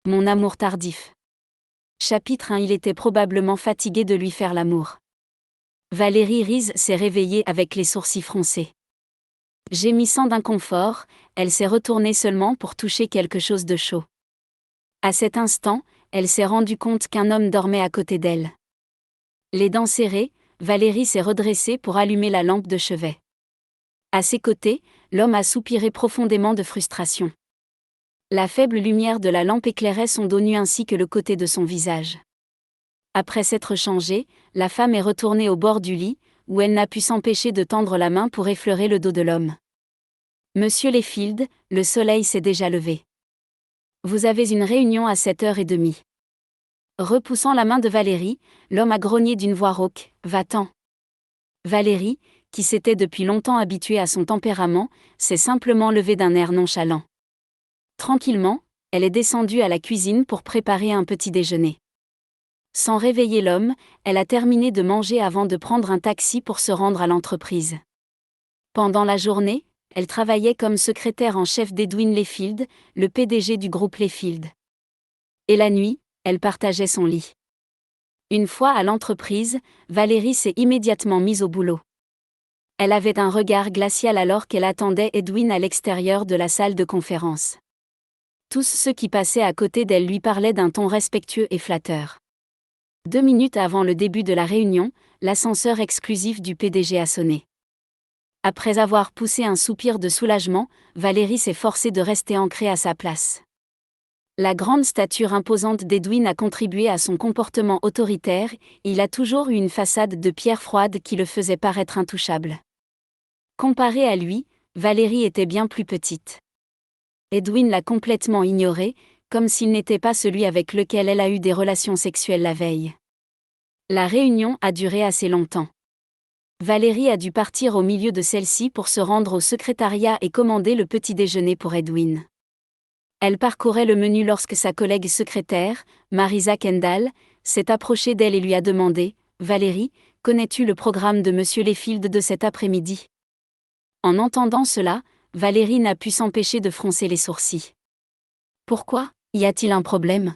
Mon amour tardif. Chapitre 1. Il était probablement fatigué de lui faire l'amour. Valérie Ries s'est réveillée avec les sourcils froncés. Gémissant d'inconfort, elle s'est retournée seulement pour toucher quelque chose de chaud. À cet instant, elle s'est rendue compte qu'un homme dormait à côté d'elle. Les dents serrées, Valérie s'est redressée pour allumer la lampe de chevet. À ses côtés, l'homme a soupiré profondément de frustration. La faible lumière de la lampe éclairait son dos nu ainsi que le côté de son visage. Après s'être changée, la femme est retournée au bord du lit, où elle n'a pu s'empêcher de tendre la main pour effleurer le dos de l'homme. Monsieur Lefield, le soleil s'est déjà levé. Vous avez une réunion à 7h30. Repoussant la main de Valérie, l'homme a grogné d'une voix rauque, « Va-t'en !» Valérie, qui s'était depuis longtemps habituée à son tempérament, s'est simplement levée d'un air nonchalant. Tranquillement, elle est descendue à la cuisine pour préparer un petit déjeuner. Sans réveiller l'homme, elle a terminé de manger avant de prendre un taxi pour se rendre à l'entreprise. Pendant la journée, elle travaillait comme secrétaire en chef d'Edwin Lefield, le PDG du groupe Lefield. Et la nuit, elle partageait son lit. Une fois à l'entreprise, Valérie s'est immédiatement mise au boulot. Elle avait un regard glacial alors qu'elle attendait Edwin à l'extérieur de la salle de conférence. Tous ceux qui passaient à côté d'elle lui parlaient d'un ton respectueux et flatteur. 2 minutes avant le début de la réunion, l'ascenseur exclusif du PDG a sonné. Après avoir poussé un soupir de soulagement, Valérie s'est forcée de rester ancrée à sa place. La grande stature imposante d'Edwin a contribué à son comportement autoritaire, il a toujours eu une façade de pierre froide qui le faisait paraître intouchable. Comparée à lui, Valérie était bien plus petite. Edwin l'a complètement ignorée, comme s'il n'était pas celui avec lequel elle a eu des relations sexuelles la veille. La réunion a duré assez longtemps. Valérie a dû partir au milieu de celle-ci pour se rendre au secrétariat et commander le petit déjeuner pour Edwin. Elle parcourait le menu lorsque sa collègue secrétaire, Marisa Kendall, s'est approchée d'elle et lui a demandé « Valérie, connais-tu le programme de Monsieur Lefield de cet après-midi ?» En entendant cela, Valérie n'a pu s'empêcher de froncer les sourcils. « Pourquoi ? Y a-t-il un problème ?»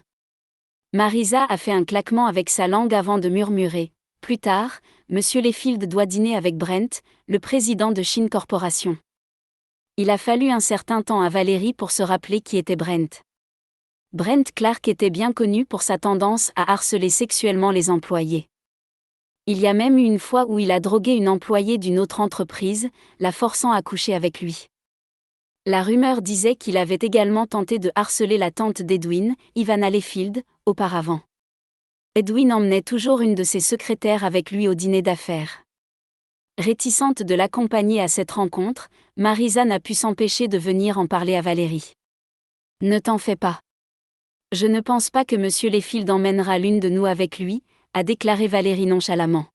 Marisa a fait un claquement avec sa langue avant de murmurer. Plus tard, Monsieur Lefield doit dîner avec Brent, le président de Shin Corporation. Il a fallu un certain temps à Valérie pour se rappeler qui était Brent. Brent Clark était bien connu pour sa tendance à harceler sexuellement les employés. Il y a même eu une fois où il a drogué une employée d'une autre entreprise, la forçant à coucher avec lui. La rumeur disait qu'il avait également tenté de harceler la tante d'Edwin, Ivana Lefield, auparavant. Edwin emmenait toujours une de ses secrétaires avec lui au dîner d'affaires. Réticente de l'accompagner à cette rencontre, Marisa n'a pu s'empêcher de venir en parler à Valérie. « Ne t'en fais pas. Je ne pense pas que Monsieur Lefield emmènera l'une de nous avec lui, » a déclaré Valérie nonchalamment.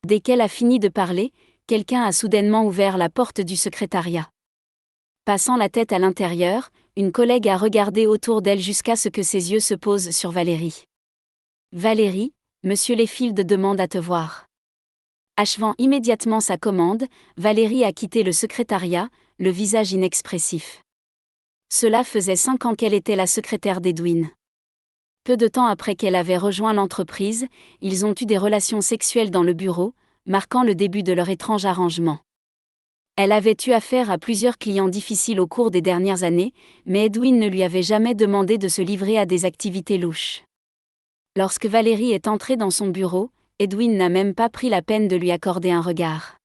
Dès qu'elle a fini de parler, quelqu'un a soudainement ouvert la porte du secrétariat. Passant la tête à l'intérieur, une collègue a regardé autour d'elle jusqu'à ce que ses yeux se posent sur Valérie. « Valérie, Monsieur Lefield demande à te voir. » Achevant immédiatement sa commande, Valérie a quitté le secrétariat, le visage inexpressif. Cela faisait 5 ans qu'elle était la secrétaire d'Edwin. Peu de temps après qu'elle avait rejoint l'entreprise, ils ont eu des relations sexuelles dans le bureau, marquant le début de leur étrange arrangement. Elle avait eu affaire à plusieurs clients difficiles au cours des dernières années, mais Edwin ne lui avait jamais demandé de se livrer à des activités louches. Lorsque Valérie est entrée dans son bureau, Edwin n'a même pas pris la peine de lui accorder un regard.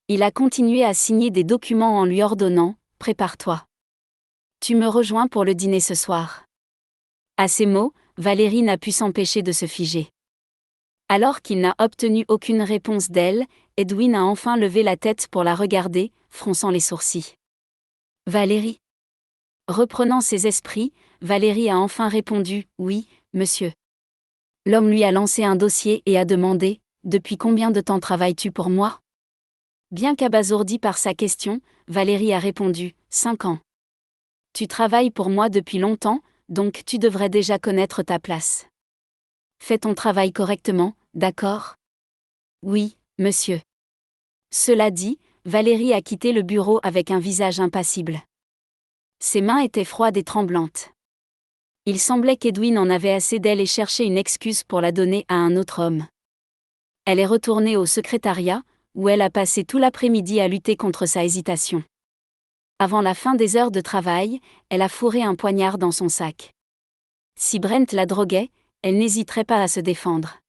Il a continué à signer des documents en lui ordonnant « Prépare-toi. Tu me rejoins pour le dîner ce soir. » À ces mots, Valérie n'a pu s'empêcher de se figer. Alors qu'il n'a obtenu aucune réponse d'elle, Edwin a enfin levé la tête pour la regarder, fronçant les sourcils. « Valérie ?» Reprenant ses esprits, Valérie a enfin répondu « Oui, monsieur. » L'homme lui a lancé un dossier et a demandé « Depuis combien de temps travailles-tu pour moi ?» Bien qu'abasourdie par sa question, Valérie a répondu « 5 ans. » Tu travailles pour moi depuis longtemps, donc tu devrais déjà connaître ta place. Fais ton travail correctement, d'accord ? Oui, monsieur. Cela dit, Valérie a quitté le bureau avec un visage impassible. Ses mains étaient froides et tremblantes. Il semblait qu'Edwin en avait assez d'elle et cherchait une excuse pour la donner à un autre homme. Elle est retournée au secrétariat, où elle a passé tout l'après-midi à lutter contre sa hésitation. Avant la fin des heures de travail, elle a fourré un poignard dans son sac. Si Brent la droguait, elle n'hésiterait pas à se défendre.